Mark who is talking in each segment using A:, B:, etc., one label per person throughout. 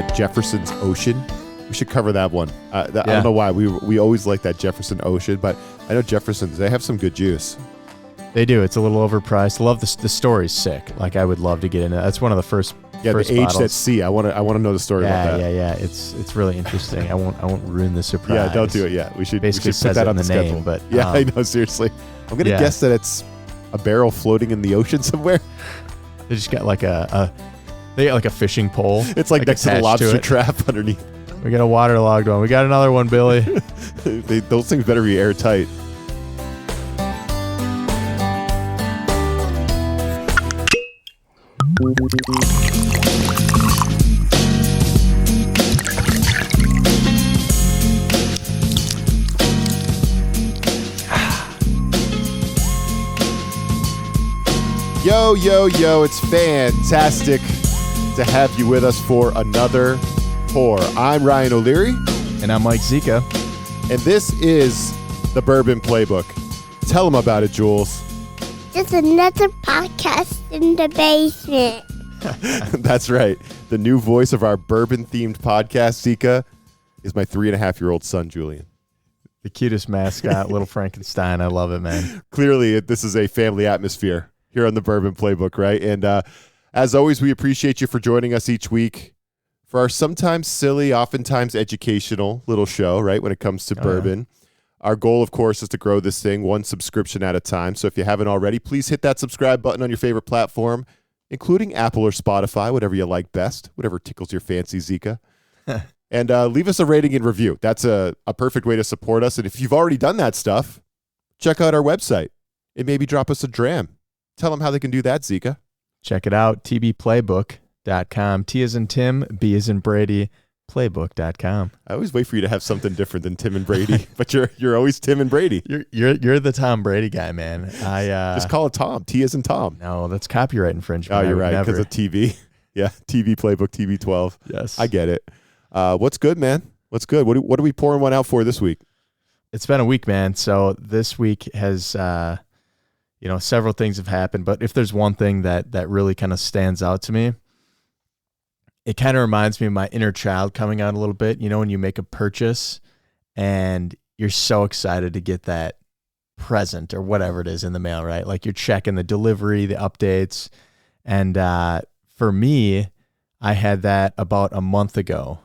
A: that Jefferson's Ocean. We should cover that one. I don't know why. We always like that Jefferson Ocean, but I know Jefferson's, they have some good juice.
B: They do. It's a little overpriced. Love the story's sick. Like, I would love to get into that. That's one of the first
A: the aged
B: bottles.
A: at sea. I want to know the story about that.
B: Yeah. It's really interesting. I won't ruin the surprise.
A: Yeah, don't do it yet. We should
B: basically
A: put that on the schedule.
B: name, but
A: yeah, I know. Seriously, I'm gonna guess that it's a barrel floating in the ocean somewhere.
B: They just got like a fishing pole.
A: It's like next to the lobster trap underneath.
B: We got a waterlogged one. We got another one, Billy.
A: Those things better be airtight. Yo, it's fantastic to have you with us for another pour. I'm Ryan O'Leary.
B: And I'm Mike Zika.
A: And this is the Bourbon Playbook. Tell them about it, Jules.
C: Just another podcast in the basement.
A: That's right. The new voice of our bourbon-themed podcast, Zika, is my 3.5-year-old son, Julian.
B: The cutest mascot, Little Frankenstein. I love it, man.
A: Clearly, this is a family atmosphere here on the Bourbon Playbook, right? And as always, we appreciate you for joining us each week for our sometimes silly, oftentimes educational little show, right, when it comes to bourbon. Our goal, of course, is to grow this thing one subscription at a time. So if you haven't already, please hit that subscribe button on your favorite platform, including Apple or Spotify, whatever you like best, whatever tickles your fancy, Zika. And leave us a rating and review. That's a perfect way to support us. And if you've already done that stuff, check out our website and maybe drop us a dram. Tell them how they can do that, Zika.
B: Check it out, tbplaybook.com. T as in Tim, B as in Brady, playbook.com.
A: I always wait for you to have something different than Tim and Brady, but you're always Tim and Brady.
B: You're the Tom Brady guy, man.
A: Just call it Tom. T as in Tom.
B: No, that's copyright infringement.
A: Oh, you're right, because of TV. Yeah, TV Playbook, TB12.
B: Yes.
A: I get it. What's good, man? What's good? What are we pouring one out for this week?
B: It's been a week, man. So this week has... several things have happened, but if there's one thing that really kind of stands out to me, it kind of reminds me of my inner child coming out a little bit. You know, when you make a purchase and you're so excited to get that present or whatever it is in the mail, right? Like you're checking the delivery, the updates. And for me, I had that about a month ago.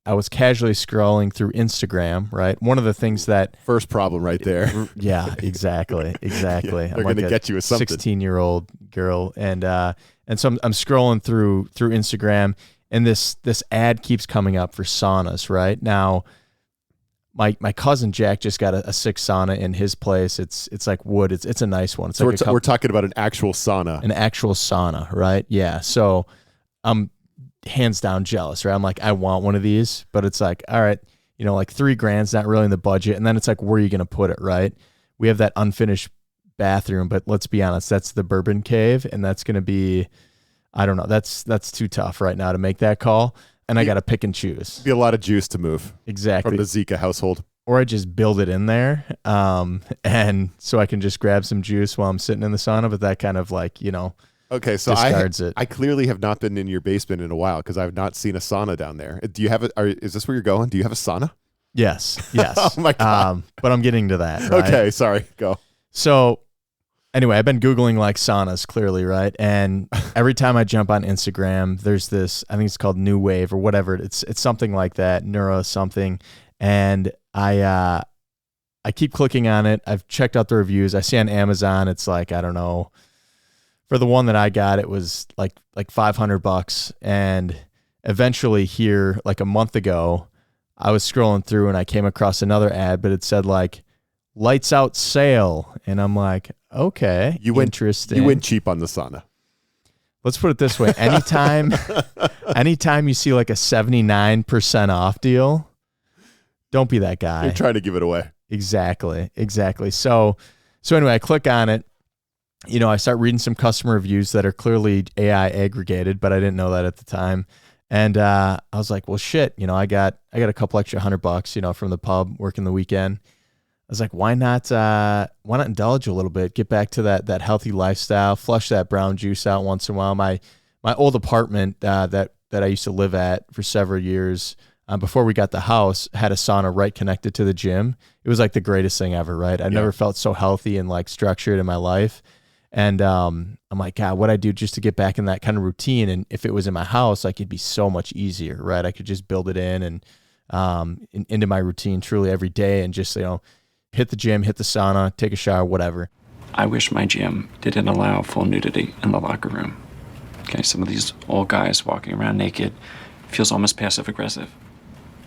B: I was casually scrolling through Instagram, right? One of the things that...
A: First problem right there.
B: Yeah, exactly.
A: Yeah, they're going to get you with something.
B: 16-year-old girl. And so I'm scrolling through Instagram, and this ad keeps coming up for saunas, right? Now, my cousin Jack just got a 6 sauna in his place. It's like wood. It's a nice one. It's
A: so
B: like
A: we're talking about an actual sauna.
B: An actual sauna, right? Yeah. So I'm hands down jealous, right? I'm like, I want one of these, but it's like, all right, like $3,000's not really in the budget. And then it's like, where are you going to put it, right? We have that unfinished bathroom, but let's be honest, that's the bourbon cave. And that's going to be, I don't know, that's too tough right now to make that call. And I got to pick and choose.
A: Be a lot of juice to move.
B: Exactly.
A: From the Zika household.
B: Or I just build it in there. And so I can just grab some juice while I'm sitting in the sauna, but that kind of like,
A: okay, so I clearly have not been in your basement in a while because I've not seen a sauna down there. Do you have it? Is this where you're going? Do you have a sauna?
B: Yes.
A: Oh my God.
B: But I'm getting to that. Right?
A: Okay, sorry. Go.
B: So anyway, I've been Googling like saunas clearly, right? And every time I jump on Instagram, there's this, I think it's called New Wave or whatever. It's something like that, Neuro something. And I keep clicking on it. I've checked out the reviews. I see on Amazon, it's like, I don't know. For the one that I got, it was like $500. And eventually here, like a month ago, I was scrolling through and I came across another ad, but it said like lights out sale. And I'm like, okay, interesting.
A: You went cheap on the sauna.
B: Let's put it this way. Anytime you see like a 79% off deal, don't be that guy.
A: You're trying to give it away.
B: Exactly. So anyway, I click on it. I start reading some customer reviews that are clearly AI aggregated, but I didn't know that at the time. And I was like, well, shit, I got a couple extra $100, from the pub working the weekend. I was like, why not indulge a little bit, get back to that healthy lifestyle, flush that brown juice out once in a while. My old apartment that that I used to live at for several years, before we got the house, had a sauna right connected to the gym. It was like the greatest thing ever, right? I never felt so healthy and like structured in my life. And I'm like, God, what I do just to get back in that kind of routine. And if it was in my house, like it'd be so much easier, right? I could just build it in and into my routine truly every day and just, hit the gym, hit the sauna, take a shower, whatever.
D: I wish my gym didn't allow full nudity in the locker room. Okay, some of these old guys walking around naked feels almost passive aggressive.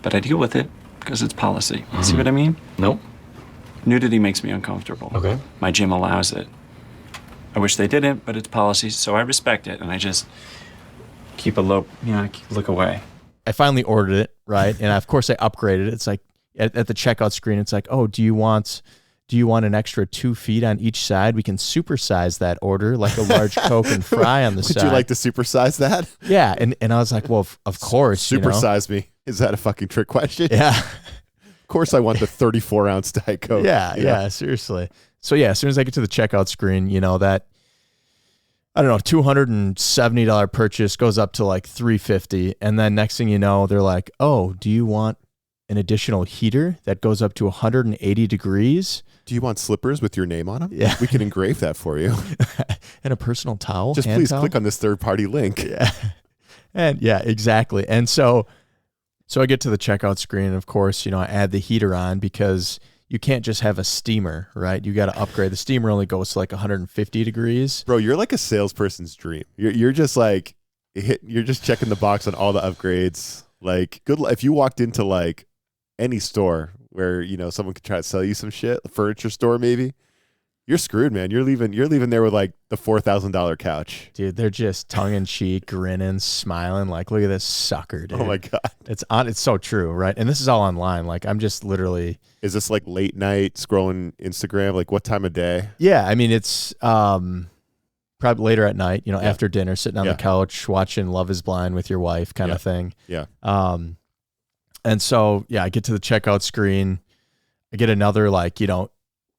D: But I deal with it because it's policy. See what I mean?
E: Nope.
D: Nudity makes me uncomfortable.
E: Okay.
D: My gym allows it. I wish they didn't, but it's policy, so I respect it, and I just keep a look away.
B: I finally ordered it, right? And of course I upgraded it. It's like at the checkout screen, it's like, oh, do you want an extra 2 feet on each side? We can supersize that order, like a large Coke and fry on the side.
A: Would you like to supersize that?
B: Yeah. And I was like, well, of course.
A: Supersize me. Is that a fucking trick question?
B: Yeah.
A: Of course I want the 34-ounce Diet Coke.
B: Yeah, seriously. So yeah, as soon as I get to the checkout screen, that, I don't know, $270 purchase goes up to like $350. And then next thing you know, they're like, oh, do you want an additional heater that goes up to 180 degrees?
A: Do you want slippers with your name on them?
B: Yeah.
A: We can engrave that for you.
B: And a personal towel.
A: Just please click on this third-party link.
B: Yeah. And yeah, exactly. And so I get to the checkout screen, and of course, I add the heater on because you can't just have a steamer, right? You got to upgrade. The steamer only goes to like 150 degrees.
A: Bro, you're like a salesperson's dream. You're just like, you're just checking the box on all the upgrades. Like, if you walked into like any store where, someone could try to sell you some shit, a furniture store maybe, you're screwed, man. You're leaving there with like the $4,000 couch.
B: Dude, they're just tongue in cheek, grinning, smiling. Like, look at this sucker, dude.
A: Oh my God.
B: It's so true, right? And this is all online. Like, I'm just literally.
A: Is this like late night scrolling Instagram? Like what time of day?
B: Yeah. I mean, it's probably later at night, after dinner, sitting on the couch, watching Love is Blind with your wife kind of thing.
A: Yeah.
B: And so, I get to the checkout screen. I get another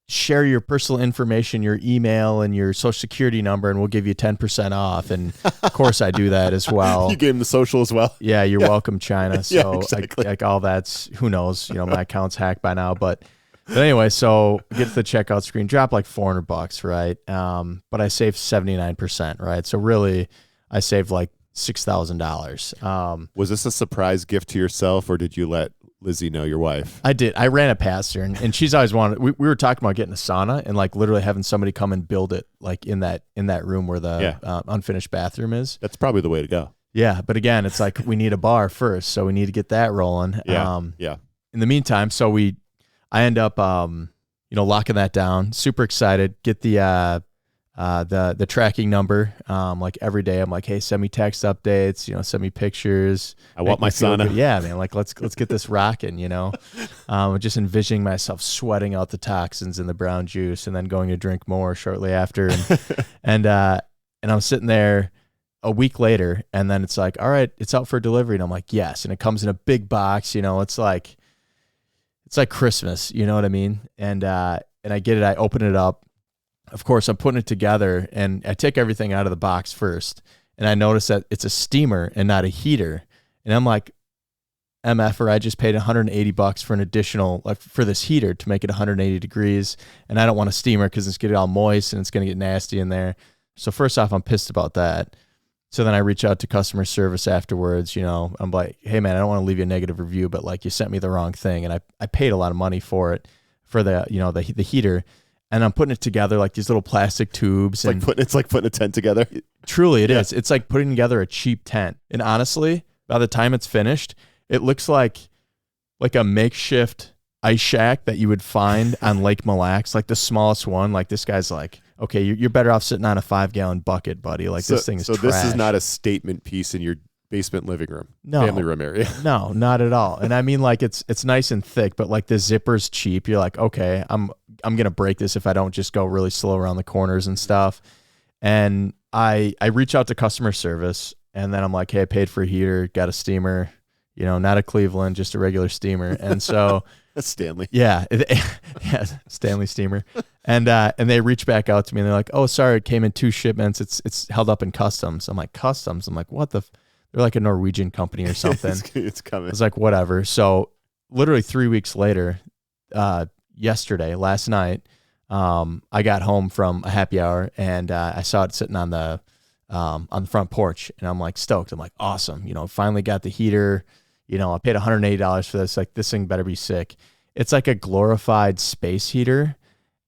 B: share your personal information, your email and your social security number, and we'll give you 10% off. And of course I do that as well.
A: You gave him the social as well.
B: Yeah. You're welcome, China. So
A: exactly.
B: like all that's, who knows, my account's hacked by now, but anyway, so get to the checkout screen, drop like $400, right? But I saved 79%, right? So really I saved like $6,000.
A: Was this a surprise gift to yourself, or did you let Lizzie know, your wife?
B: I did. I ran it past her, and she's always wanted. We were talking about getting a sauna and like literally having somebody come and build it like in that room where the unfinished bathroom is.
A: That's probably the way to go.
B: Yeah, but again, it's like we need a bar first, so we need to get that rolling.
A: Yeah.
B: In the meantime, I end up locking that down. Super excited. Get the tracking number. Like every day I'm like, hey, send me text updates, send me pictures.
A: I want my sauna.
B: Yeah, man. Like let's get this rocking, just envisioning myself sweating out the toxins in the brown juice and then going to drink more shortly after. And I'm sitting there a week later, and then it's like, all right, it's out for delivery. And I'm like, yes. And it comes in a big box, it's like Christmas, you know what I mean? And I get it. I open it up. Of course, I'm putting it together, and I take everything out of the box first, and I notice that it's a steamer and not a heater. And I'm like, MFer, I just paid $180 for an additional, for this heater to make it 180 degrees, and I don't want a steamer because it's getting all moist and it's going to get nasty in there. So first off, I'm pissed about that. So then I reach out to customer service afterwards. I'm like, hey man, I don't want to leave you a negative review, but like you sent me the wrong thing, and I paid a lot of money for it, for the the heater. And I'm putting it together like these little plastic tubes.
A: It's like putting a tent together.
B: Truly, it is. It's like putting together a cheap tent. And honestly, by the time it's finished, it looks like a makeshift ice shack that you would find on Lake Mille Lacs, like the smallest one. Like this guy's like, okay, you're better off sitting on a 5-gallon bucket, buddy. Like this thing is trash.
A: So this is not a statement piece in your basement living room, family room area.
B: No, not at all. And I mean, like it's nice and thick, but like the zipper's cheap. You're like, okay, I'm gonna break this if I don't just go really slow around the corners and stuff. And I reach out to customer service, and then I'm like, hey, I paid for a heater, got a steamer, not a Cleveland, just a regular steamer. And so
A: that's Stanley.
B: Yeah, Stanley steamer. And they reach back out to me, and they're like, oh, sorry, it came in 2 shipments. It's held up in customs. I'm like, customs? I'm like, what the? They're like a Norwegian company or something.
A: It's coming.
B: I was like, whatever. So literally 3 weeks later, last night, I got home from a happy hour and I saw it sitting on the front porch, and I'm like stoked. I'm like, awesome. Finally got the heater. I paid $180 for this. Like, this thing better be sick. It's like a glorified space heater.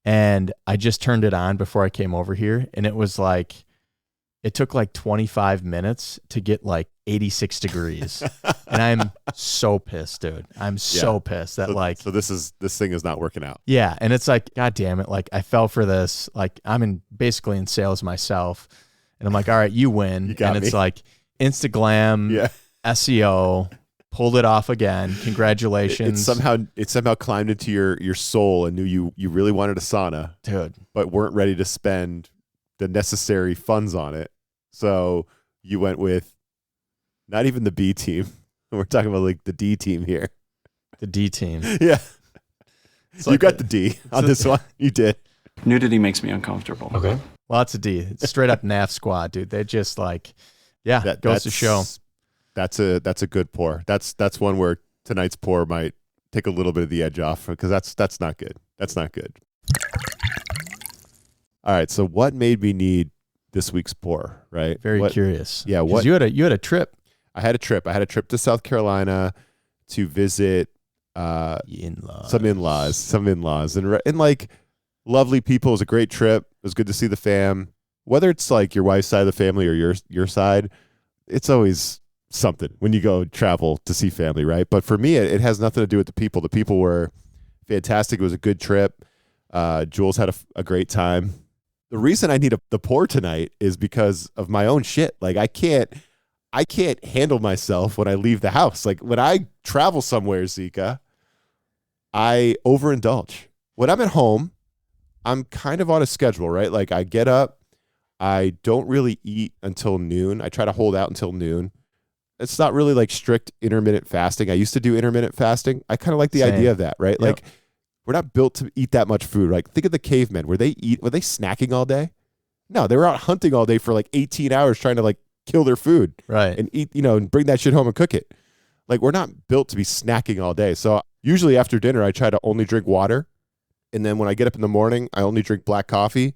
B: And I just turned it on before I came over here. And it took like 25 minutes to get like 86 degrees. And I'm so pissed, dude. I'm so pissed that
A: so this thing is not working out.
B: Yeah. And it's like, God damn it. Like, I fell for this. Like, I'm basically in sales myself. And I'm like, all right, you win. And it's like Instagram, SEO, pulled it off again. Congratulations.
A: It somehow climbed into your soul and knew you really wanted a sauna,
B: dude,
A: but weren't ready to spend the necessary funds on it. So you went with not even the B team. We're talking about like the D team here.
B: The D team.
A: Yeah. You got the D on this one. You did.
D: Nudity makes me uncomfortable.
B: Okay. Lots of D. It's straight up NAF squad, dude. They just like, that goes to show.
A: That's a good pour. That's one where tonight's pour might take a little bit of the edge off, because that's not good. That's not good. All right. So what made me need this week's pour, right?
B: Very curious.
A: Yeah.
B: What you had a trip.
A: I had a trip. I had a trip to South Carolina to visit some in-laws, and like lovely people. It was a great trip. It was good to see the fam. Whether it's like your wife's side of the family or your side, it's always something when you go travel to see family, right? But for me, it has nothing to do with the people. The people were fantastic. It was a good trip. Jules had a great time. The reason I need the pour tonight is because of my own shit. Like, I can't handle myself when I leave the house. Like, when I travel somewhere, Zika, I overindulge. When I'm at home, I'm kind of on a schedule, right? Like, I get up, I don't really eat until noon. I try to hold out until noon. It's not really like strict intermittent fasting. I used to do intermittent fasting. I kind of like the idea of that, right? Yep. Like, we're not built to eat that much food. Like, think of the cavemen. Were they snacking all day? No, they were out hunting all day for like 18 hours trying to like kill their food.
B: Right.
A: And eat, and bring that shit home and cook it. Like, we're not built to be snacking all day. So usually after dinner, I try to only drink water. And then when I get up in the morning, I only drink black coffee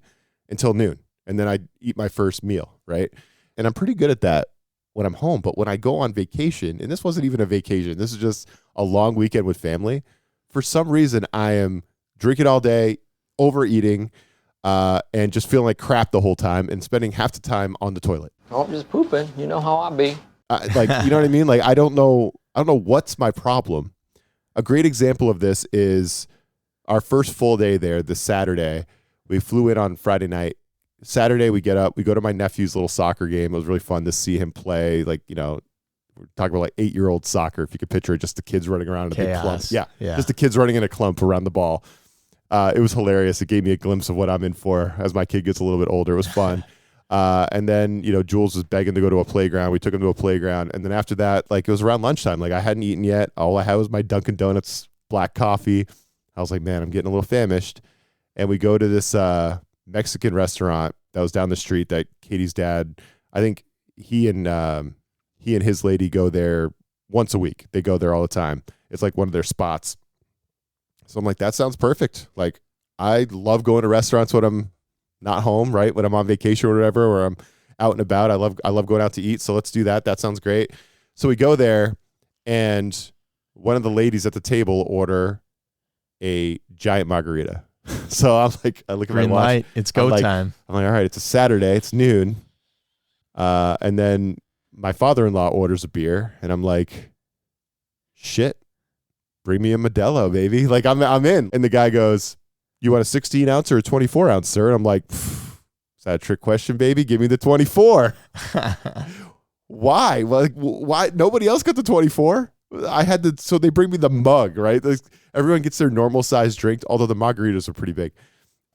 A: until noon. And then I eat my first meal, right? And I'm pretty good at that when I'm home. But when I go on vacation, and this wasn't even a vacation, this is just a long weekend with family, for some reason I am drinking all day, overeating, and just feeling like crap the whole time and spending half the time on the toilet.
E: Oh, I'm just pooping. You know how I be.
A: Like, you know what I mean? Like, I don't know what's my problem. A great example of this is our first full day there, this Saturday. We flew in on Friday night. Saturday, we get up, we go to my nephew's little soccer game. It was really fun to see him play. Like, we're talking about like 8-year-old soccer, if you could picture it, just the kids running around in a big clump. Yeah, just the kids running in a clump around the ball. It was hilarious. It gave me a glimpse of what I'm in for as my kid gets a little bit older. It was fun. And then, Jules was begging to go to a playground. We took him to a playground. And then after that, like, it was around lunchtime. Like, I hadn't eaten yet. All I had was my Dunkin' Donuts black coffee. I was like, man, I'm getting a little famished. And we go to this Mexican restaurant that was down the street that Katie's dad, I think he and his lady go there once a week. They go there all the time. It's like one of their spots. So I'm like, that sounds perfect. Like, I love going to restaurants when I'm not home, right? When I'm on vacation or whatever, or I'm out and about. I love going out to eat. So let's do that. That sounds great. So we go there, and one of the ladies at the table order a giant margarita. So I'm like, I look at my watch.
B: Light. It's go time.
A: I'm like, all right, it's a Saturday. It's noon. And then my father-in-law orders a beer, and I'm like, shit, bring me a Modelo, baby. Like, I'm in. And the guy goes, you want a 16 ounce or a 24 ounce, sir? And I'm like, is that a trick question, baby? Give me the 24. Why? Like, why? Nobody else got the 24. I had to, so they bring me the mug, right? Like, everyone gets their normal size drink, although the margaritas are pretty big.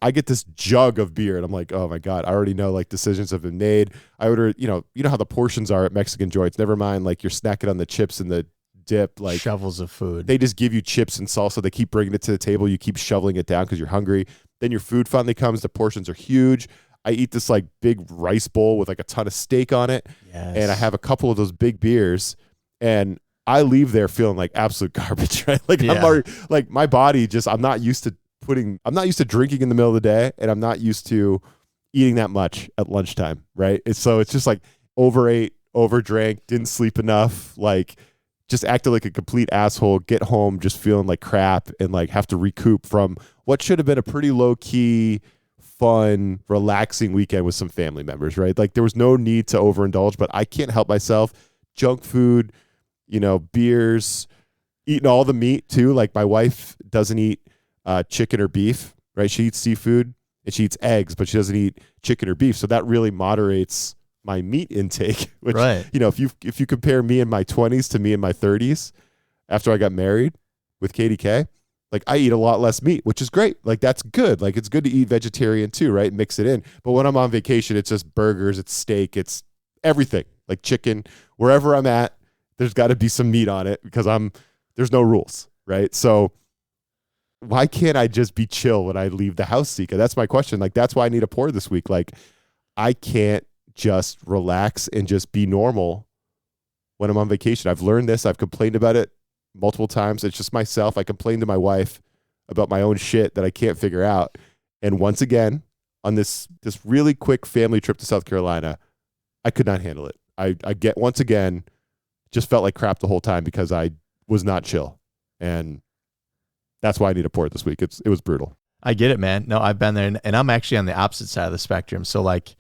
A: I get this jug of beer, and I'm like, oh my God, I already know, like, decisions have been made. I order, you know how the portions are at Mexican joints. Never mind, like, you're snacking on the chips and the dip, like
B: shovels of food.
A: They just give you chips and salsa. They keep bringing it to the table. You keep shoveling it down because you're hungry. Then your food finally comes. The portions are huge. I eat this like big rice bowl with like a ton of steak on it.
B: Yes.
A: And I have a couple of those big beers, and I leave there feeling like absolute garbage, right? Like I'm already, like my body just, I'm not used to drinking in the middle of the day, and I'm not used to eating that much at lunchtime, right? It's just like overate, overdrank, didn't sleep enough, like just acted like a complete asshole, get home just feeling like crap, and like have to recoup from what should have been a pretty low key, fun, relaxing weekend with some family members, right? Like there was no need to overindulge, but I can't help myself. Junk food, beers, eating all the meat too. Like my wife doesn't eat chicken or beef, right? She eats seafood and she eats eggs, but she doesn't eat chicken or beef. So that really moderates my meat intake, which,
B: right.
A: If you compare me in my 20s to me in my 30s, after I got married with KDK, like I eat a lot less meat, which is great. Like that's good. Like it's good to eat vegetarian too, right? Mix it in. But when I'm on vacation, it's just burgers, it's steak, it's everything, like chicken. Wherever I'm at, there's got to be some meat on it because there's no rules, right? So why can't I just be chill when I leave the house, Zika? That's my question. Like that's why I need a pour this week. Like I can't just relax and just be normal when I'm on vacation. I've learned this. I've complained about it multiple times. It's just myself. I complained to my wife about my own shit that I can't figure out. And once again, on this really quick family trip to South Carolina, I could not handle it. Once again, just felt like crap the whole time because I was not chill. And that's why I need a pour this week. It was brutal.
B: I get it, man. No, I've been there, and I'm actually on the opposite side of the spectrum. So like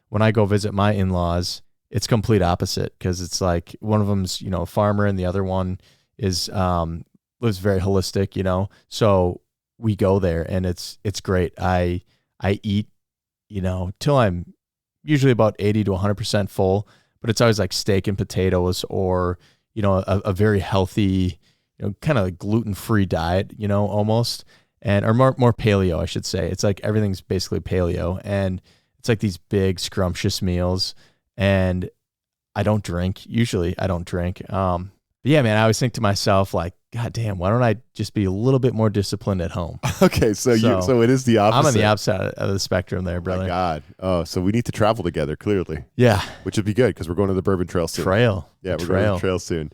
B: when I go visit my in-laws, it's complete opposite because it's like one of them's, a farmer and the other one is lives very holistic, So we go there and it's great. I eat, till I'm usually about 80 to 100% full, but it's always like steak and potatoes or, a very healthy, kind of like gluten-free diet, almost, or more paleo, I should say. It's like everything's basically paleo, and it's like these big scrumptious meals, and I don't drink. Usually I don't drink. But yeah, man, I always think to myself, like, God damn, why don't I just be a little bit more disciplined at home?
A: Okay, so it is the opposite.
B: I'm on the opposite of the spectrum there, brother.
A: Oh my God. Oh, so we need to travel together, clearly.
B: Yeah.
A: Which would be good because we're going to the Bourbon Trail soon. Yeah, we're going to the trail soon.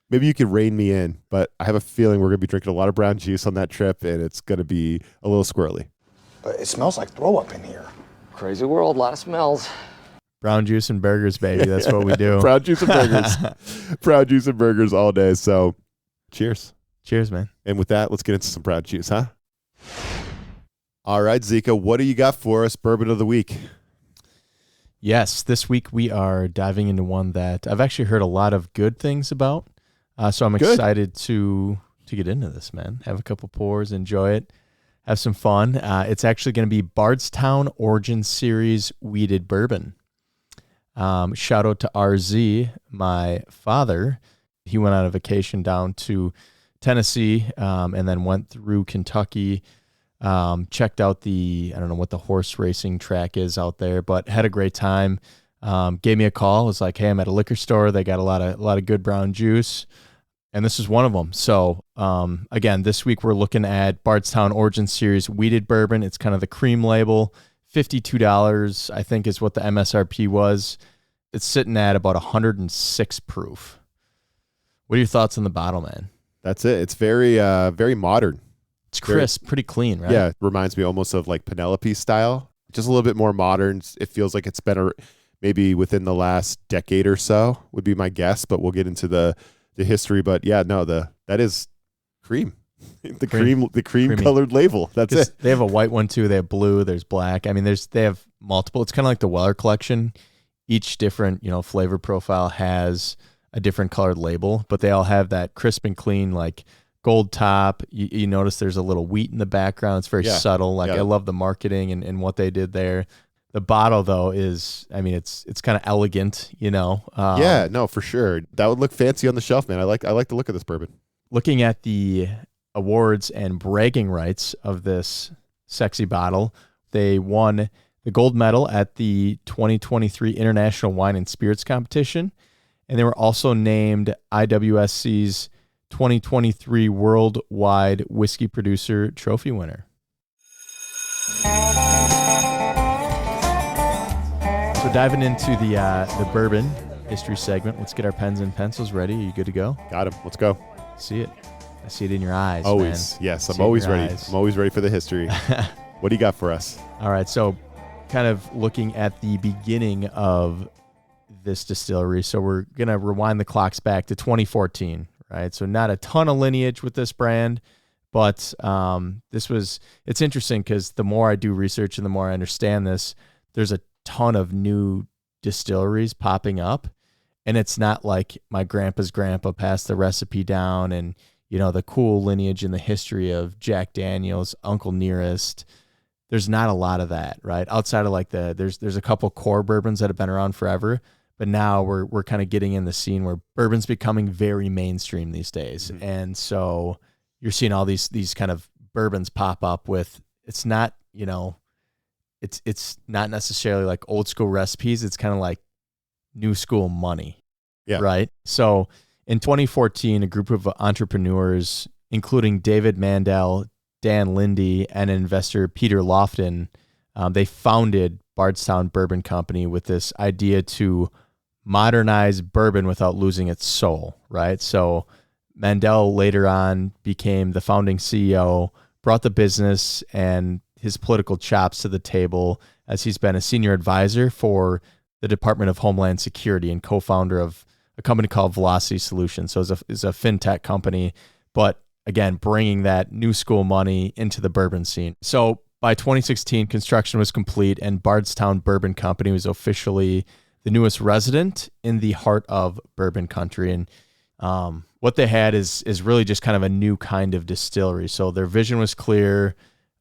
A: Maybe you could rein me in, but I have a feeling we're going to be drinking a lot of brown juice on that trip, and it's going to be a little squirrely.
F: But it smells like throw up in here.
E: Crazy world, a lot of smells.
B: Brown juice and burgers, baby. That's what we do.
A: Brown juice and burgers. Brown juice and burgers all day. So cheers.
B: Cheers, man.
A: And with that, let's get into some brown juice, huh? All right, Zika, what do you got for us, Bourbon of the Week?
B: Yes, this week we are diving into one that I've actually heard a lot of good things about. So I'm excited to get into this, man. Have a couple pours, enjoy it, have some fun. It's actually going to be Bardstown Origin Series Wheated Bourbon. Shout out to RZ, my father. He went on a vacation down to Tennessee and then went through Kentucky, checked out I don't know what the horse racing track is out there, but had a great time. Gave me a call. Was like, hey, I'm at a liquor store. They got a lot of good brown juice. And this is one of them. So again, this week we're looking at Bardstown Origin Series Wheated Bourbon. It's kind of the cream label. $52, I think, is what the MSRP was. It's sitting at about 106 proof. What are your thoughts on the bottle, man?
A: That's it. It's very, very modern.
B: It's crisp, pretty clean, right?
A: Yeah, it reminds me almost of like Penelope style. Just a little bit more modern. It feels like it's been maybe within the last decade or so would be my guess, but we'll get into the history. But yeah, no, that is cream. The cream colored label. That's it.
B: They have a white one too. They have blue. There's black. I mean, they have multiple. It's kind of like the Weller collection. Each different, flavor profile has a different colored label, but they all have that crisp and clean, like gold top. You notice there's a little wheat in the background. It's very subtle. Like I love the marketing and what they did there. The bottle though is, I mean, it's kind of elegant,
A: yeah, no, for sure. That would look fancy on the shelf, man. I like the look of this bourbon. Looking
B: at the awards and bragging rights of this sexy bottle, they won the gold medal at the 2023 International Wine and Spirits Competition, and they were also named IWSC's 2023 Worldwide Whiskey Producer Trophy winner. diving into the bourbon history segment. Let's get our pens and pencils ready. Are you good to go?
A: Got him. Let's go.
B: See it. I see it in your eyes.
A: Always.
B: Man.
A: Yes, I'm always ready.
B: Eyes.
A: I'm always ready for the history. What do you got for us?
B: All right. So kind of looking at the beginning of this distillery. So we're going to rewind the clocks back to 2014, right? So not a ton of lineage with this brand, but it's interesting because the more I do research and the more I understand this, there's a ton of new distilleries popping up. And it's not like my grandpa's grandpa passed the recipe down and, you know, the cool lineage and the history of Jack Daniels, Uncle Nearest. There's not a lot of that, right? Outside of like there's a couple core bourbons that have been around forever, but now we're kind of getting in the scene where bourbon's becoming very mainstream these days. Mm-hmm. And so you're seeing all these kind of bourbons pop up with, it's not, you know, it's not necessarily like old school recipes. It's kind of like new school money.
A: Yeah.
B: Right. So in 2014, a group of entrepreneurs, including David Mandel, Dan Lindy, and investor Peter Lofton, they founded Bardstown Bourbon Company with this idea to modernize bourbon without losing its soul. Right. So Mandel later on became the founding CEO, brought the business and his political chops to the table as he's been a senior advisor for the Department of Homeland Security and co-founder of a company called Velocity Solutions. So it's a fintech company, but again, bringing that new school money into the bourbon scene. So by 2016, construction was complete and Bardstown Bourbon Company was officially the newest resident in the heart of bourbon country. And what they had is really just kind of a new kind of distillery. So their vision was clear.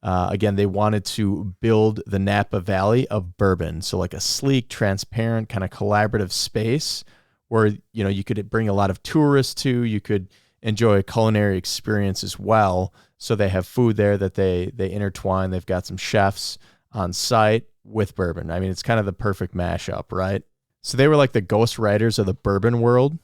B: Again, they wanted to build the Napa Valley of bourbon. So like a sleek, transparent, kind of collaborative space where, you know, you could bring a lot of tourists to, you could enjoy a culinary experience as well. So they have food there that they intertwine. They've got some chefs on site with bourbon. I mean, it's kind of the perfect mashup, right? So they were like the ghost writers of the bourbon world.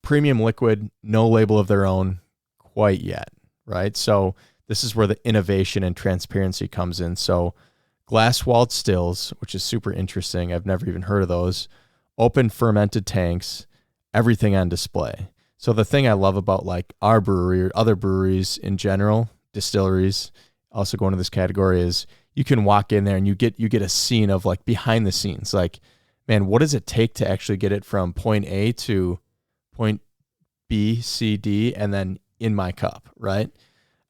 B: Premium liquid, no label of their own quite yet, right? So this is where the innovation and transparency comes in. So glass-walled stills, which is super interesting. I've never even heard of those. Open fermented tanks, everything on display. So the thing I love about like our brewery or other breweries in general, distilleries, also go into this category, is you can walk in there and you get a scene of like behind the scenes. Like, man, what does it take to actually get it from point A to point B, C, D, and then in my cup, right?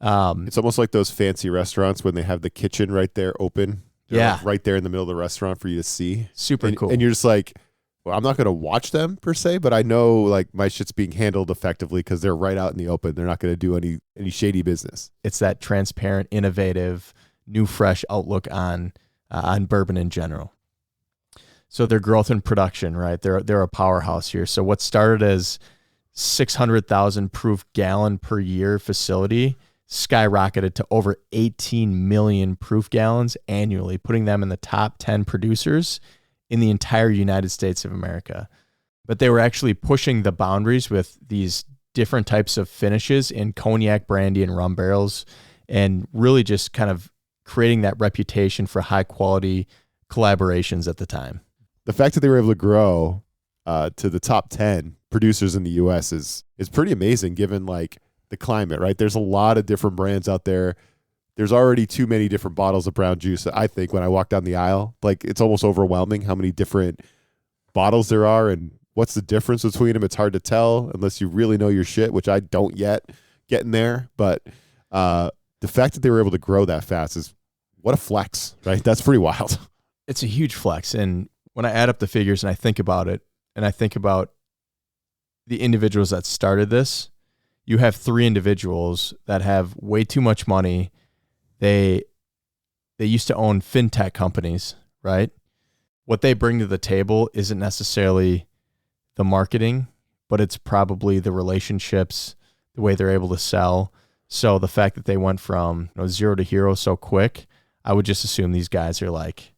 A: It's almost like those fancy restaurants when they have the kitchen right there open.
B: Yeah.
A: Like right there in the middle of the restaurant for you to see.
B: Super cool.
A: And you're just like, well, I'm not going to watch them per se, but I know like my shit's being handled effectively because they're right out in the open. They're not going to do any shady business.
B: It's that transparent, innovative, new, fresh outlook on bourbon in general. So their growth and production, right? They're a powerhouse here. So what started as 600,000 proof gallon per year facility skyrocketed to over 18 million proof gallons annually, putting them in the top 10 producers in the entire United States of America. But they were actually pushing the boundaries with these different types of finishes in cognac, brandy, and rum barrels, and really just kind of creating that reputation for high quality collaborations at the time.
A: The fact that they were able to grow to the top 10 producers in the U.S. is pretty amazing given like the climate, right? There's a lot of different brands out there. There's already too many different bottles of brown juice. I think when I walk down the aisle, like it's almost overwhelming how many different bottles there are and what's the difference between them. It's hard to tell unless you really know your shit, which I don't yet getting there. But the fact that they were able to grow that fast is what a flex, right? That's pretty wild.
B: It's a huge flex. And when I add up the figures and I think about it, and I think about the individuals that started this, you have 3 individuals that have way too much money. They used to own fintech companies, right? What they bring to the table isn't necessarily the marketing, but it's probably the relationships, the way they're able to sell. So the fact that they went from zero to hero so quick, I would just assume these guys are like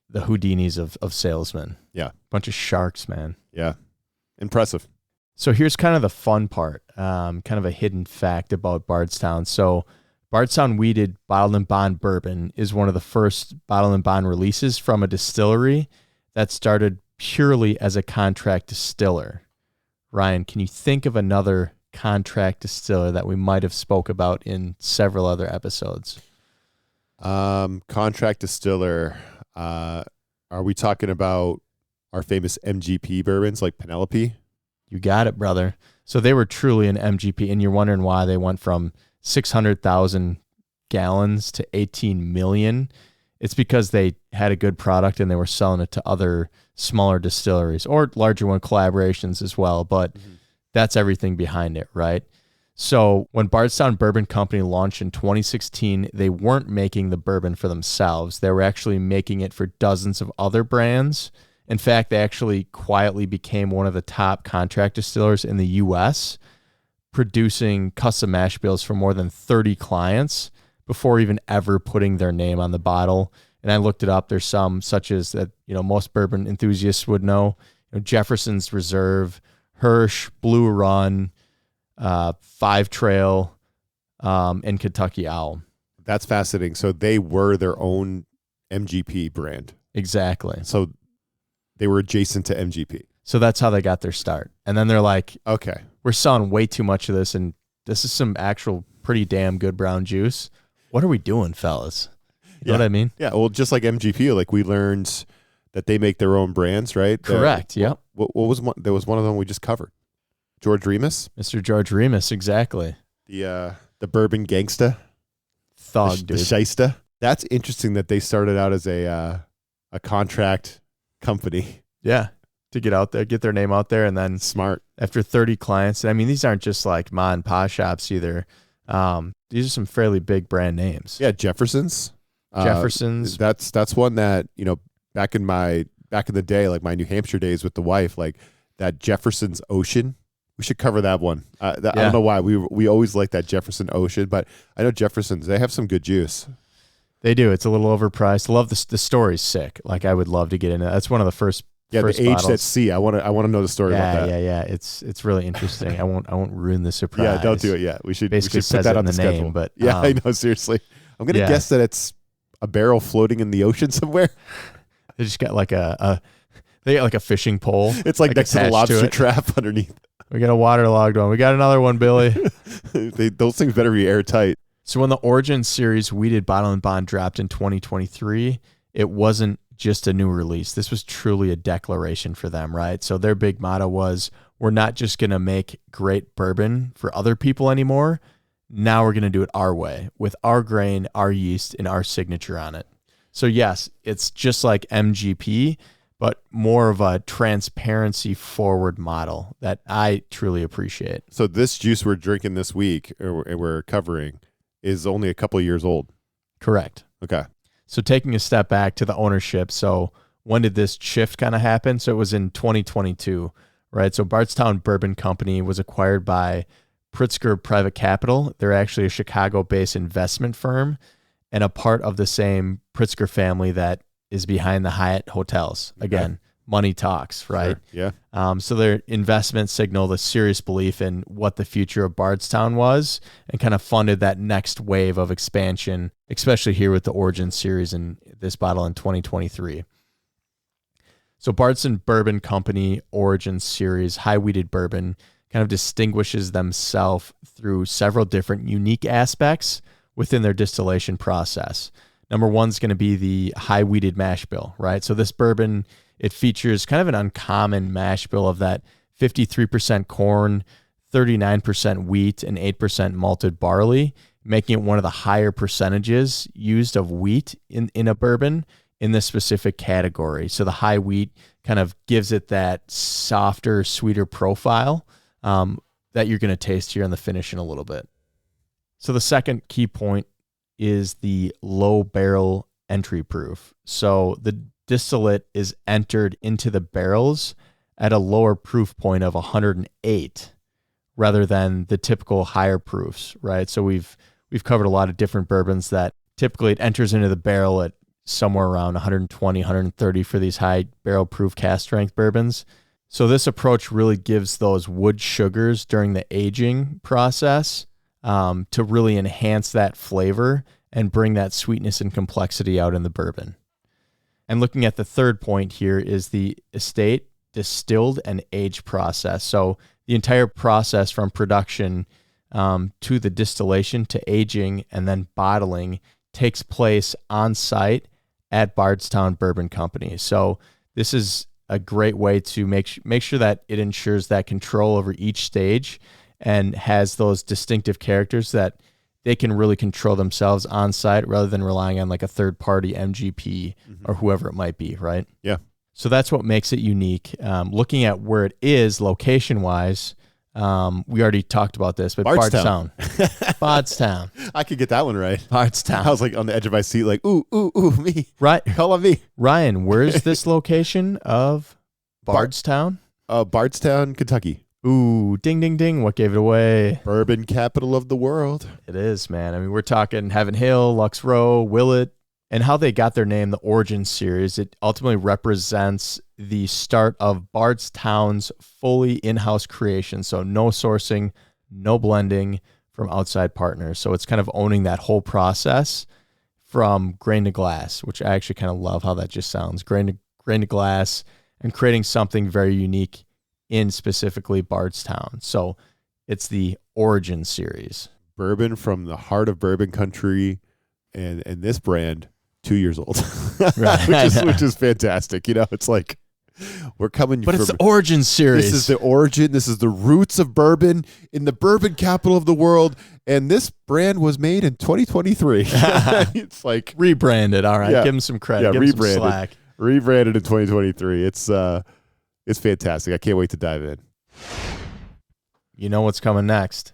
B: the Houdinis of salesmen.
A: Yeah.
B: Bunch of sharks, man.
A: Yeah. Impressive.
B: So here's kind of the fun part, kind of a hidden fact about Bardstown. So Bardstown Wheated Bottled and Bond Bourbon is one of the first bottled and bond releases from a distillery that started purely as a contract distiller. Ryan, can you think of another contract distiller that we might have spoke about in several other episodes?
A: Contract distiller. Are we talking about our famous MGP bourbons like Penelope?
B: You got it, brother. So they were truly an MGP, and you're wondering why they went from 600,000 gallons to 18 million. It's because they had a good product and they were selling it to other smaller distilleries or larger one collaborations as well. But that's everything behind it, right? So when Bardstown Bourbon Company launched in 2016, they weren't making the bourbon for themselves. They were actually making it for dozens of other brands. In fact, they actually quietly became one of the top contract distillers in the U.S., producing custom mash bills for more than 30 clients before even ever putting their name on the bottle. And I looked it up. There's some such as that, most bourbon enthusiasts would know, Jefferson's Reserve, Hirsch, Blue Run, Five Trail, and Kentucky Owl.
A: That's fascinating. So they were their own MGP brand.
B: Exactly.
A: So they were adjacent to MGP.
B: So that's how they got their start. And then they're like,
A: okay,
B: we're selling way too much of this, and this is some actual pretty damn good brown juice. What are we doing, fellas? You know what I mean?
A: Yeah, well, just like MGP, like we learned that they make their own brands, right?
B: Correct, yep.
A: What was one? There was one of them we just covered. George Remus?
B: Mr. George Remus, exactly.
A: The bourbon gangsta.
B: Thug,
A: the
B: dude.
A: shysta. That's interesting that they started out as a contract company.
B: Yeah, to get out there, get their name out there, and then
A: smart. After
B: 30 clients, I mean, these aren't just like ma and pa shops either. These are some fairly big brand names.
A: Yeah, Jefferson's. That's one that, back in the day, like my New Hampshire days with the wife, like that Jefferson's Ocean. We should cover that one. I don't know why we always like that Jefferson Ocean, but I know Jefferson's, they have some good juice.
B: They do. It's a little overpriced. I love the story's sick. Like I would love to get into. That's one of the first.
A: Yeah,
B: first
A: the aged
B: bottles.
A: at sea. I want to know the story about that.
B: Yeah. It's really interesting. I won't ruin the surprise.
A: Yeah, don't do it yet. We should
B: basically
A: put that on the schedule.
B: Name, but
A: yeah, I know. Seriously, I'm gonna guess that it's a barrel floating in the ocean somewhere.
B: They just got like they got like a fishing pole.
A: It's like next to the lobster trap underneath.
B: We got a waterlogged one. We got another one, Billy.
A: Those things better be airtight.
B: So when the Origin Series Wheated Bottle and Bond dropped in 2023, it wasn't just a new release. This was truly a declaration for them, right? So their big motto was, we're not just going to make great bourbon for other people anymore. Now we're going to do it our way with our grain, our yeast, and our signature on it. So yes, it's just like MGP, but more of a transparency forward model that I truly appreciate.
A: So this juice we're drinking this week, or we're covering, is only a couple of years old.
B: Correct.
A: Okay.
B: So taking a step back to the ownership. So when did this shift kind of happen? So it was in 2022, right? So Bardstown Bourbon Company was acquired by Pritzker Private Capital. They're actually a Chicago-based investment firm and a part of the same Pritzker family that is behind the Hyatt hotels. Again, money talks, right?
A: Sure. Yeah.
B: So their investment signaled a serious belief in what the future of Bardstown was and kind of funded that next wave of expansion, especially here with the Origin Series and this bottle in 2023. So Bardstown Bourbon Company Origin Series High Wheated Bourbon kind of distinguishes themselves through several different unique aspects within their distillation process. Number one is going to be the high wheated mash bill, right? So this bourbon, it features kind of an uncommon mash bill of that 53% corn, 39% wheat, and 8% malted barley, making it one of the higher percentages used of wheat in a bourbon in this specific category. So the high wheat kind of gives it that softer, sweeter profile that you're going to taste here in the finish in a little bit. So the second key point is the low barrel entry proof. So the distillate is entered into the barrels at a lower proof point of 108 rather than the typical higher proofs, right? So we've covered a lot of different bourbons that typically it enters into the barrel at somewhere around 120, 130 for these high barrel proof cast strength bourbons. So this approach really gives those wood sugars during the aging process to really enhance that flavor and bring that sweetness and complexity out in the bourbon. And looking at the third point here is the estate, distilled, and aged process. So the entire process from production to the distillation to aging and then bottling takes place on site at Bardstown Bourbon Company. So this is a great way to make sure that it ensures that control over each stage and has those distinctive characters that they can really control themselves on site rather than relying on like a third party MGP or whoever it might be, right?
A: Yeah.
B: So that's what makes it unique. Looking at where it is location wise, we already talked about this, but
A: Bardstown.
B: Bardstown.
A: I could get that one right.
B: Bardstown.
A: I was like on the edge of my seat, like, ooh, me.
B: Right.
A: Call on me.
B: Ryan, where is this location of Bardstown?
A: Bardstown, Kentucky.
B: Ooh, ding, ding, ding. What gave it away?
A: Bourbon capital of the world.
B: It is, man. I mean, we're talking Heaven Hill, Lux Row, Willett, and how they got their name, the Origin Series. It ultimately represents the start of Bardstown's fully in-house creation. So no sourcing, no blending from outside partners. So it's kind of owning that whole process from grain to glass, which I actually kind of love how that just sounds. Grain to glass and creating something very unique in specifically Bardstown. So it's the Origin Series.
A: Bourbon from the heart of bourbon country and this brand, 2 years old.
B: Right.
A: which is fantastic. You know, it's like we're coming
B: But
A: from,
B: it's the Origin Series.
A: This is the origin. This is the roots of bourbon in the bourbon capital of the world. And this brand was made in 2023. It's like
B: rebranded. All right.
A: Yeah.
B: Give them some credit.
A: Yeah,
B: Give 'em some
A: rebranded.
B: slack.
A: Rebranded in 2023. It's fantastic. I can't wait to dive in.
B: You know what's coming next?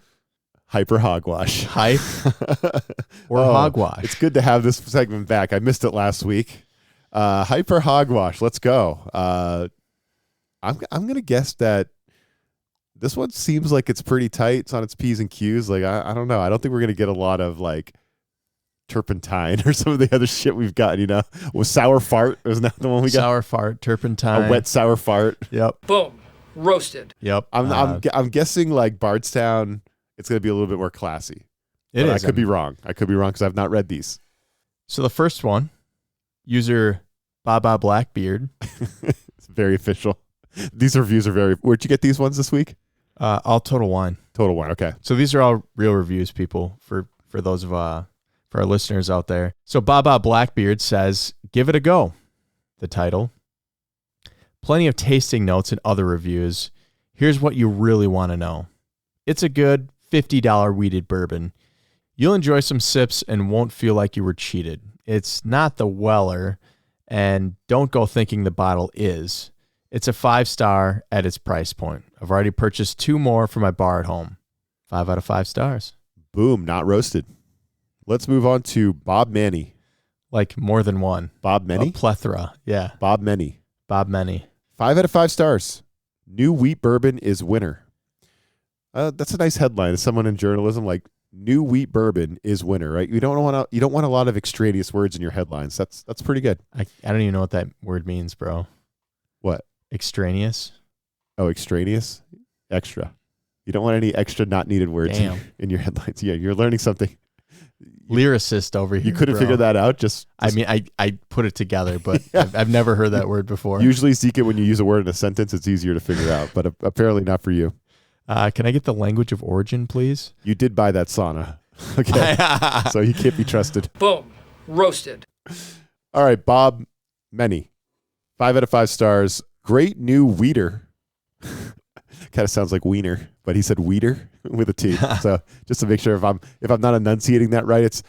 A: Hyper hogwash.
B: Hype or hogwash?
A: It's good to have this segment back. I missed it last week. Hyper hogwash. Let's go. I'm gonna guess that this one seems like it's pretty tight. It's on its P's and Q's. Like I don't know. I don't think we're gonna get a lot of like turpentine or some of the other shit we've gotten. You know, was sour fart? Wasn't that the one we got?
B: Sour fart, turpentine.
A: A wet sour fart.
B: Yep.
E: Boom. Roasted.
B: Yep.
A: I'm guessing like Bardstown. It's gonna be a little bit more classy.
B: It
A: But
B: is.
A: I could be wrong. I could be wrong because I've not read these.
B: So the first one, user Baba Blackbeard.
A: It's very official. These reviews are very. Where'd you get these ones this week?
B: All Total Wine.
A: Total Wine. Okay.
B: So these are all real reviews, people, for those of for our listeners out there. So Baba Blackbeard says, "Give it a go." The title. Plenty of tasting notes and other reviews. Here's what you really want to know. It's a good $50 wheated bourbon. You'll enjoy some sips and won't feel like you were cheated. It's not the Weller, and don't go thinking the bottle is. It's a 5-star at its price point. I've already purchased 2 more for my bar at home. 5 out of 5 stars.
A: Boom. Not roasted. Let's move on to Bob Manny.
B: Like more than one.
A: Bob Manny?
B: A plethora. Yeah.
A: Bob Manny.
B: Bob Manny. 5
A: 5 out of 5 stars. New wheat bourbon is winner. That's a nice headline. As someone in journalism, like new wheat bourbon is winner, right? You don't want a lot of extraneous words in your headlines. That's pretty good.
B: I don't even know what that word means, bro.
A: What?
B: Extraneous?
A: Oh, extraneous? Extra. You don't want any extra not needed words in your headlines. Yeah, you're learning something.
B: Lyricist over here.
A: You couldn't
B: bro.
A: figure that out?
B: I mean, I put it together, but
A: Yeah.
B: I've never heard that word before.
A: Usually, Zeke, when you use a word in a sentence, it's easier to figure out, but apparently not for you.
B: Can I get the language of origin, please?
A: You did buy that sauna. Okay. So you can't be trusted.
E: Boom. Roasted.
A: All right, Bob Manny. 5 out of 5 stars. Great new wheater. Kind of sounds like wiener, but he said wheater with a T. So just to make sure if I'm not enunciating that right, it's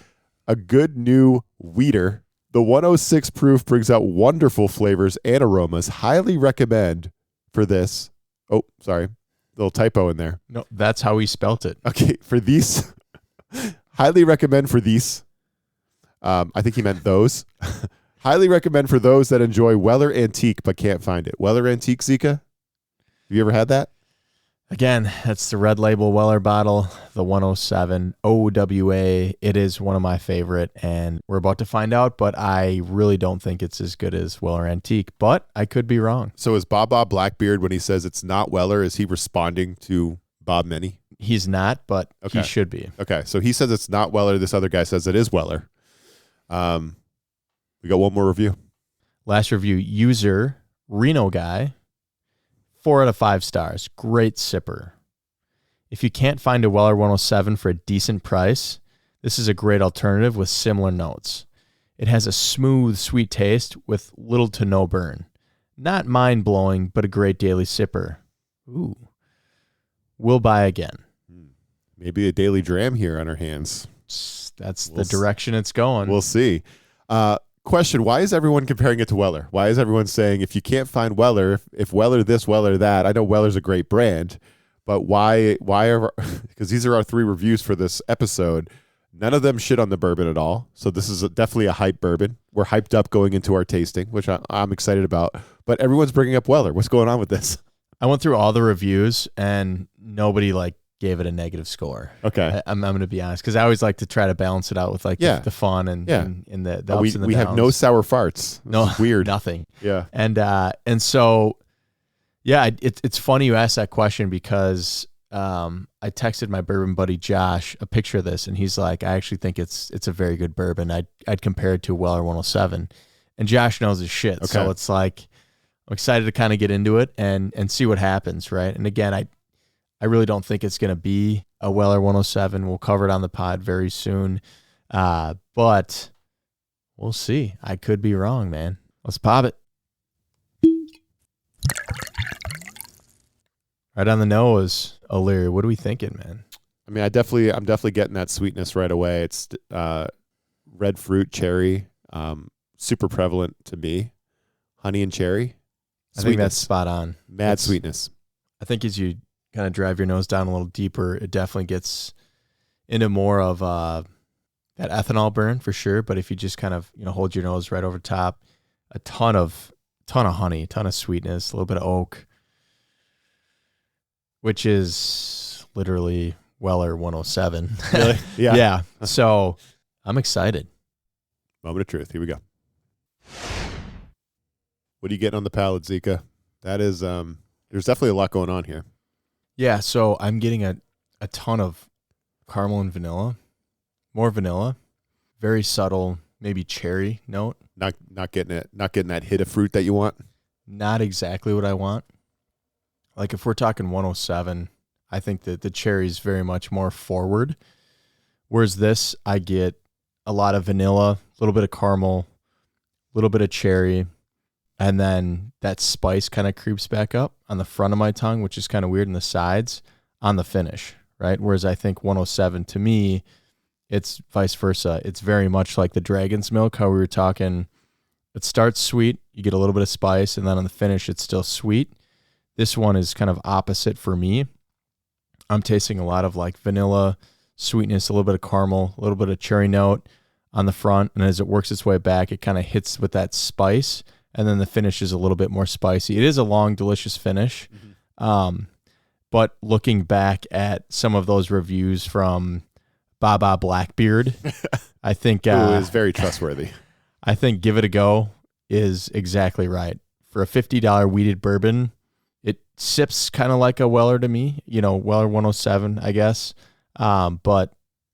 A: a good new wheater. The 106 proof brings out wonderful flavors and aromas. Highly recommend for this. Oh, sorry. Little typo in there.
B: No, that's how he spelt it.
A: Okay, for these. Highly recommend for these. I think he meant those. Highly recommend for those that enjoy Weller Antique but can't find it. Weller Antique, Zika? Have you ever had that?
B: Again, that's the red label Weller bottle, the 107 OWA. It is one of my favorite, and we're about to find out, but I really don't think it's as good as Weller Antique, but I could be wrong.
A: So is Bob Blackbeard, when he says it's not Weller, is he responding to Bob Manny?
B: He's not, but
A: Okay.
B: he should be.
A: Okay, so he says it's not Weller. This other guy says it is Weller. We got one more review.
B: Last review, user, Reno guy, 4 out of 5 stars. Great sipper. If you can't find a Weller 107 for a decent price, this is a great alternative with similar notes. It has a smooth, sweet taste with little to no burn. Not mind-blowing, but a great daily sipper. Ooh. We'll buy again.
A: Maybe a daily dram here on our hands.
B: That's the direction it's going.
A: We'll see. Question, why is everyone comparing it to Weller? Why is everyone saying if you can't find Weller, if Weller this, Weller that? I know Weller's a great brand, but why are, because these are our 3 reviews for this episode. None of them shit on the bourbon at all. So this is definitely a hype bourbon. We're hyped up going into our tasting, which I'm excited about. But everyone's bringing up Weller. What's going on with this?
B: I went through all the reviews and nobody gave it a negative score.
A: Okay.
B: I'm going to be honest, because I always like to try to balance it out with the fun and the ups and the downs.
A: We have no sour farts.
B: No,
A: weird.
B: Nothing.
A: Yeah.
B: And so, yeah, it's funny you asked that question because I texted my bourbon buddy Josh a picture of this, and he's like, I actually think it's a very good bourbon. I'd compare it to a Weller 107, and Josh knows his shit. Okay. So it's like I'm excited to kind of get into it and see what happens, right? And again, I really don't think it's going to be a Weller 107. We'll cover it on the pod very soon, but we'll see. I could be wrong, man. Let's pop it. Right on the nose, O'Leary. What are we thinking, man?
A: I mean, I'm definitely getting that sweetness right away. It's red fruit, cherry, super prevalent to me. Honey and cherry.
B: I think that's spot on.
A: Sweetness. I
B: think as you kind of drive your nose down a little deeper, it definitely gets into more of that ethanol burn for sure. But if you just kind of hold your nose right over top, a ton of honey, a ton of sweetness, a little bit of oak, which is literally Weller 107.
A: Really? Yeah.
B: Yeah. So I'm excited.
A: Moment of truth. Here we go. What are you getting on the palate, Zika? That is, there's definitely a lot going on here.
B: Yeah. So I'm getting a ton of caramel and vanilla, more vanilla, very subtle, maybe cherry note.
A: Not getting it. Not getting that hit of fruit that you want.
B: Not exactly what I want. Like if we're talking 107, I think that the cherry is very much more forward. Whereas this, I get a lot of vanilla, a little bit of caramel, a little bit of cherry, and then that spice kind of creeps back up on the front of my tongue, which is kind of weird, in the sides on the finish, right? Whereas I think 107, to me, it's vice versa. It's very much like the Dragon's Milk, how we were talking. It starts sweet, you get a little bit of spice, and then on the finish, it's still sweet. This one is kind of opposite for me. I'm tasting a lot of like vanilla sweetness, a little bit of caramel, a little bit of cherry note on the front. And as it works its way back, it kind of hits with that spice. And then the finish is a little bit more spicy. It is a long, delicious finish. Mm-hmm. But looking back at some of those reviews from Baba Blackbeard, I think
A: Ooh, is very trustworthy.
B: I think Give It a Go is exactly right. For a $50 wheated bourbon, it sips kind of like a Weller to me, Weller 107, I guess, but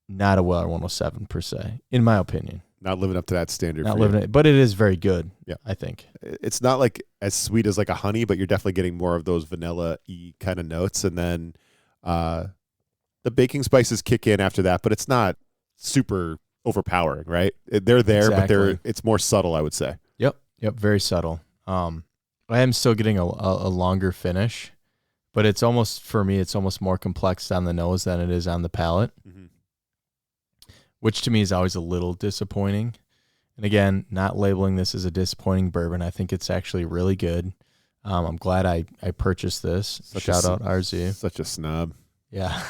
B: not a Weller 107 per se, in my opinion.
A: Not living up to that standard.
B: Not living it, but it is very good.
A: Yeah,
B: I think
A: it's not like as sweet as like a honey, but you're definitely getting more of those vanilla-y kind of notes, and then the baking spices kick in after that. But it's not super overpowering, right? They're there,
B: exactly.
A: But it's more subtle, I would say.
B: Yep, very subtle. I am still getting a longer finish, but it's almost, for me, it's almost more complex on the nose than it is on the palate, mm-hmm. which to me is always a little disappointing. And again, not labeling this as a disappointing bourbon. I think it's actually really good. I'm glad I purchased this. Shout out RZ.
A: Such a snob.
B: Yeah.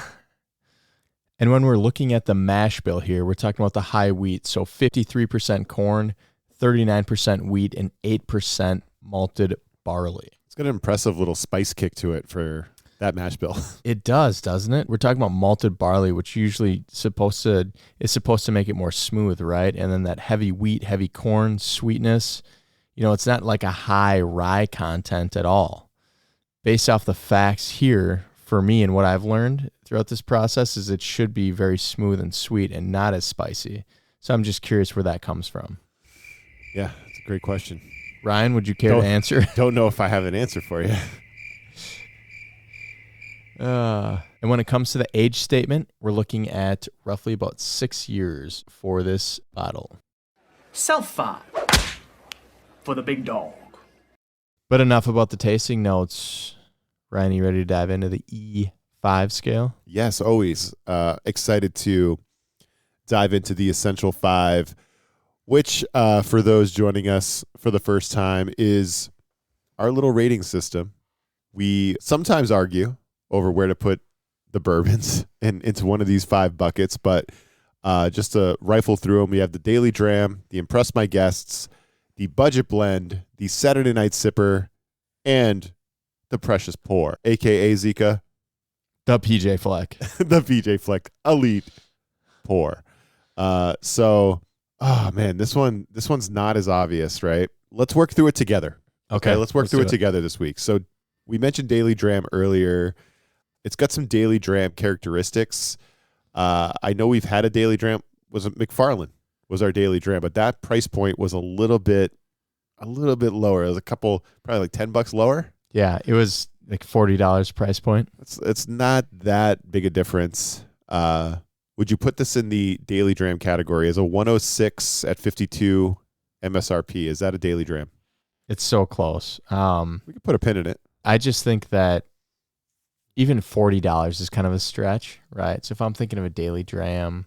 B: And when we're looking at the mash bill here, we're talking about the high wheat. So 53% corn, 39% wheat, and 8% malted barley.
A: It's got an impressive little spice kick to it for that mash bill.
B: It does, doesn't it? We're talking about malted barley, which usually is supposed to make it more smooth, right? And then that heavy wheat, heavy corn sweetness. It's not like a high rye content at all. Based off the facts here, for me and what I've learned throughout this process, is it should be very smooth and sweet and not as spicy. So I'm just curious where that comes from.
A: Yeah, that's a great question.
B: Ryan, would you care to answer?
A: Don't know if I have an answer for you.
B: And when it comes to the age statement, we're looking at roughly about 6 years for this bottle.
G: South 5 for the big dog.
B: But enough about the tasting notes. Ryan, you ready to dive into the E5 scale?
A: Yes, always. Excited to dive into the Essential 5, which for those joining us for the first time is our little rating system. We sometimes argue over where to put the bourbons into one of these 5 buckets, but just to rifle through them, we have the Daily Dram, the Impress My Guests, the Budget Blend, the Saturday Night Sipper, and the Precious Pour, a.k.a. Zika.
B: The PJ Fleck.
A: The PJ Fleck Elite Pour. So, oh man, this one's not as obvious, right? Let's work through it together. Okay, let's work through it together this week. So we mentioned Daily Dram earlier. It's got some Daily Dram characteristics. I know we've had a Daily Dram. Was it McFarland? Was our Daily Dram, but that price point was a little bit lower. It was a couple, probably like $10 lower.
B: Yeah, it was like $40 price point.
A: It's not that big a difference. Would you put this in the Daily Dram category as a 106 at 52 MSRP? Is that a Daily Dram?
B: It's so close.
A: We could put a pin in it.
B: I just think that even $40 is kind of a stretch, right? So if I'm thinking of a Daily Dram,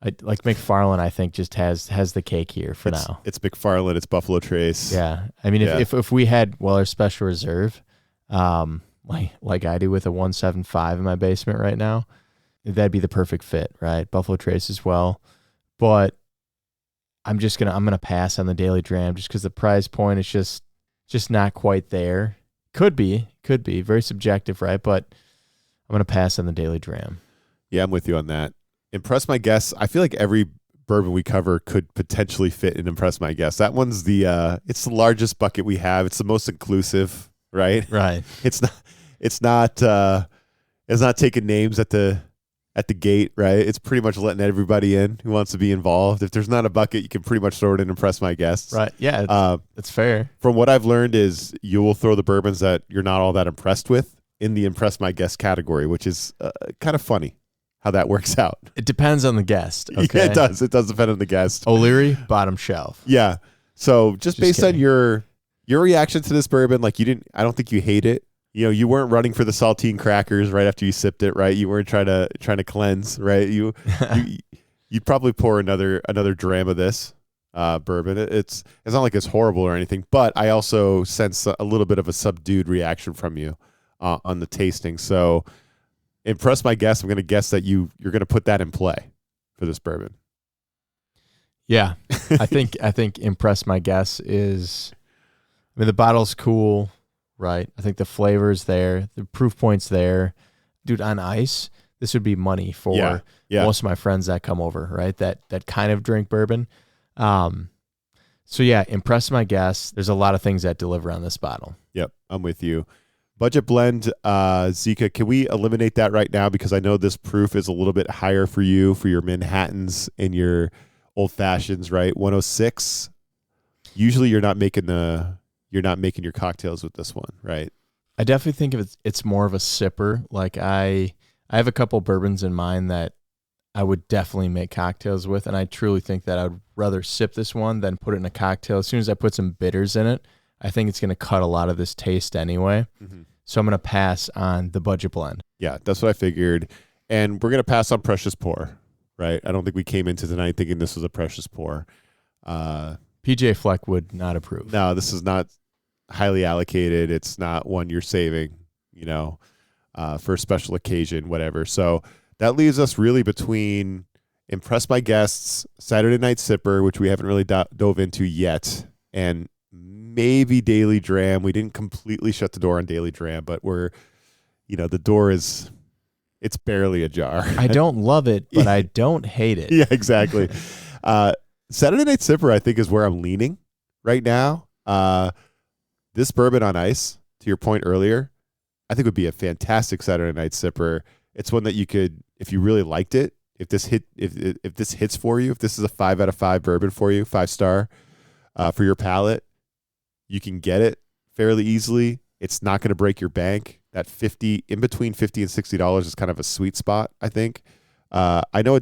B: like McFarland, I think just has the cake here for now.
A: It's McFarland. It's Buffalo Trace.
B: Yeah, I mean, if we had Weller Special Reserve, like I do with a 175 in my basement right now, that'd be the perfect fit, right? Buffalo Trace as well, but I'm gonna pass on the Daily Dram just because the price point is just not quite there. Could be very subjective, right? But I'm gonna pass on the Daily Dram.
A: Yeah, I'm with you on that. Impress My Guests. I feel like every bourbon we cover could potentially fit in Impress My Guests. That one's it's the largest bucket we have. It's the most inclusive, right?
B: Right.
A: It's not taking names at the gate, right? It's pretty much letting everybody in who wants to be involved. If there's not a bucket, you can pretty much throw it in Impress My Guests.
B: Right. Yeah, it's fair.
A: From what I've learned is you will throw the bourbons that you're not all that impressed with in the Impress My Guest category, which is kind of funny how that works out.
B: It depends on the guest. Okay?
A: Yeah, it does. It does depend on the guest.
B: O'Leary, bottom shelf.
A: Yeah. So just based
B: kidding.
A: on your reaction to this bourbon, like I don't think you hate it. You know, you weren't running for the saltine crackers right after you sipped it, right? You weren't trying to cleanse, right? You'd probably pour another dram of this bourbon. It's not like it's horrible or anything, but I also sense a little bit of a subdued reaction from you on the tasting. So Impress My Guest. I'm going to guess that you're going to put that in play for this bourbon.
B: Yeah, I think Impress My Guest is. I mean, the bottle's cool, right? I think the flavor's there, the proof point's there, dude. On ice, this would be money for most of my friends that come over, right? That kind of drink bourbon. So yeah, Impress My Guest. There's a lot of things that deliver on this bottle.
A: Yep, I'm with you. Budget blend, Zika, can we eliminate that right now? Because I know this proof is a little bit higher for you, for your Manhattans and your old fashions, right? 106. Usually you're not making your cocktails with this one, right?
B: I definitely think it's more of a sipper. Like I have a couple bourbons in mind that I would definitely make cocktails with, and I truly think that I would rather sip this one than put it in a cocktail. As soon as I put some bitters in it, I think it's going to cut a lot of this taste anyway. Mm-hmm. So I'm going to pass on the budget blend.
A: Yeah, that's what I figured. And we're going to pass on Precious Pour, right? I don't think we came into tonight thinking this was a Precious Pour.
B: PJ Fleck would not approve.
A: No, this is not highly allocated. It's not one you're saving, for a special occasion, whatever. So that leaves us really between Impress My Guests, Saturday Night Sipper, which we haven't really dove into yet, and maybe Daily Dram. We didn't completely shut the door on Daily Dram, but the door it's barely ajar.
B: I don't love it, but I don't hate it.
A: Yeah, exactly. Saturday Night Sipper, I think, is where I'm leaning right now. This bourbon on ice, to your point earlier, I think would be a fantastic Saturday Night Sipper. It's one that you could, if you really liked it, if this hits for you, if this is a 5 out of 5 bourbon for you, 5-star for your palate, You can get it fairly easily. It's not going to break your bank. That in between $50 and $60 is kind of a sweet spot, I think. I know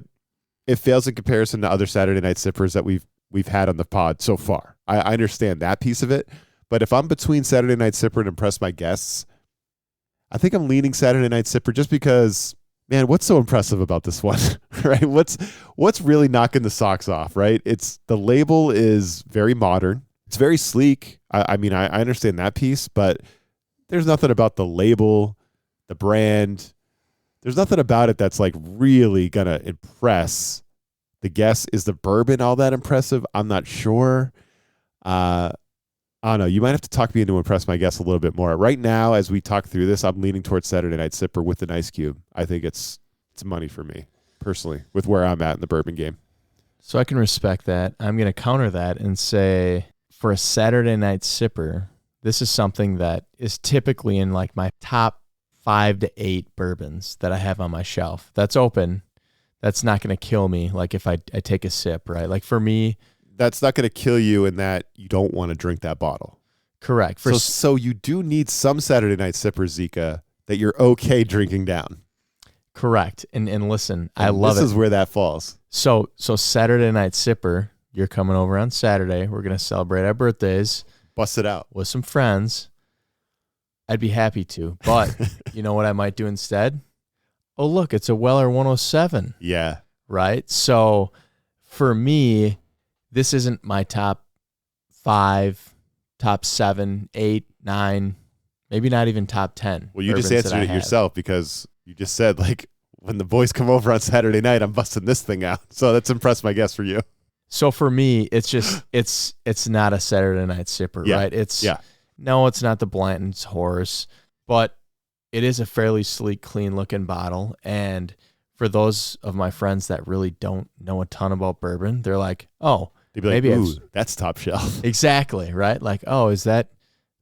A: it fails in comparison to other Saturday night sippers that we've had on the pod so far. I understand that piece of it, but if I'm between Saturday night sipper and impress my guests, I think I'm leaning Saturday night sipper just because, man, what's so impressive about this one, right? What's really knocking the socks off, right? The label is very modern. It's very sleek. I mean, I understand that piece, but there's nothing about the label, the brand. There's nothing about it that's like really going to impress the guests. Is the bourbon all that impressive? I'm not sure. I don't know. You might have to talk me into impress my guests a little bit more. Right now, as we talk through this, I'm leaning towards Saturday Night Sipper with an ice cube. I think it's money for me, personally, with where I'm at in the bourbon game.
B: So I can respect that. I'm going to counter that and say for a Saturday Night Sipper, this is something that is typically in like my top 5 to 8 bourbons that I have on my shelf. That's open. That's not going to kill me. Like if I take a sip, right? Like for me,
A: that's not going to kill you in that you don't want to drink that bottle.
B: Correct.
A: So you do need some Saturday Night Sippers, Zika, that you're okay drinking down.
B: Correct. And listen, I love it.
A: This is where that falls.
B: So Saturday Night Sipper, you're coming over on Saturday. We're going to celebrate our birthdays.
A: Bust it out.
B: With some friends. I'd be happy to. But you know what I might do instead? Oh, look, it's a Weller 107.
A: Yeah.
B: Right? So for me, this isn't my top 5, top 7, 8, 9, maybe not even top 10.
A: Well, you just answered it yourself because you just said, like, when the boys come over on Saturday night, I'm busting this thing out. So that's impressed my guess for you.
B: So for me, it's just it's not a Saturday Night Sipper, right? No, it's not the Blanton's horse, but it is a fairly sleek, clean looking bottle. And for those of my friends that really don't know a ton about bourbon, they're like, oh,
A: they'd be like,
B: maybe
A: ooh, that's top shelf.
B: Exactly, right? Like, oh, is that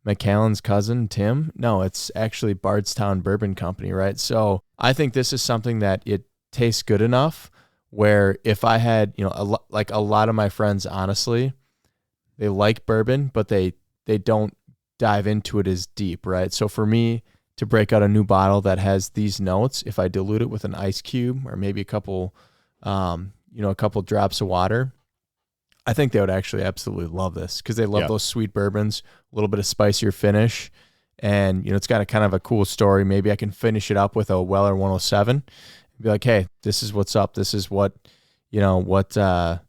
B: McAllen's cousin, Tim? No, it's actually Bardstown Bourbon Company, right? So I think this is something that it tastes good enough where if I had, like a lot of my friends, honestly, they like bourbon, but they don't dive into it as deep, right? So for me to break out a new bottle that has these notes, if I dilute it with an ice cube or maybe a couple drops of water, I think they would actually absolutely love this because they love those sweet bourbons, a little bit of spicier finish. And, it's got a kind of a cool story. Maybe I can finish it up with a Weller 107 and be like, hey, this is what's up. This is what the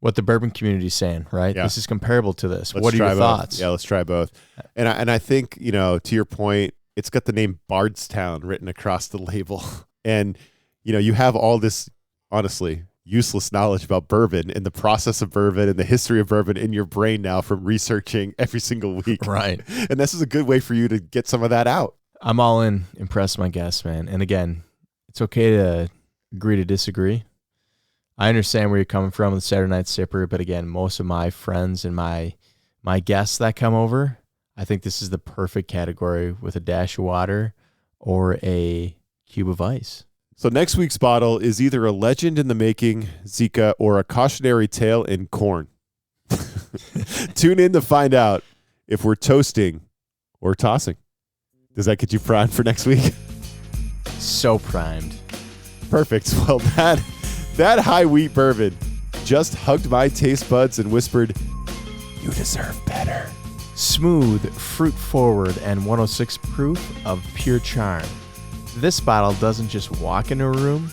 B: bourbon community is saying, right? Yeah. This is comparable to this. What are your thoughts?
A: Yeah, let's try both. And I think, to your point, it's got the name Bardstown written across the label. And, you have all this, honestly, useless knowledge about bourbon and the process of bourbon and the history of bourbon in your brain now from researching every single week.
B: Right.
A: And this is a good way for you to get some of that out.
B: I'm all in. Impress my guests, man. And again, it's okay to agree to disagree. I understand where you're coming from with Saturday Night Sipper, but again, most of my friends and my guests that come over, I think this is the perfect category with a dash of water or a cube of ice.
A: So next week's bottle is either a legend in the making, Zika, or a cautionary tale in corn. Tune in to find out if we're toasting or tossing. Does that get you primed for next week?
B: So primed.
A: Perfect. Well, that high wheat bourbon just hugged my taste buds and whispered, "You deserve better."
B: Smooth, fruit forward, and 106 proof of pure charm. This bottle doesn't just walk into a room,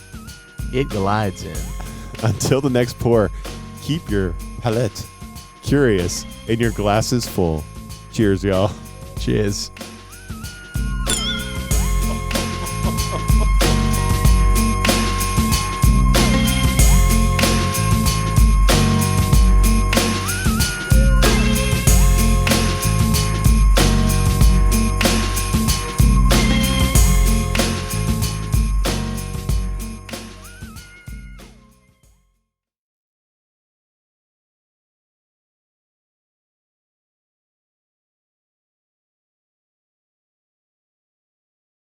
B: it glides in.
A: Until the next pour, keep your palate curious and your glasses full. Cheers, y'all.
B: Cheers.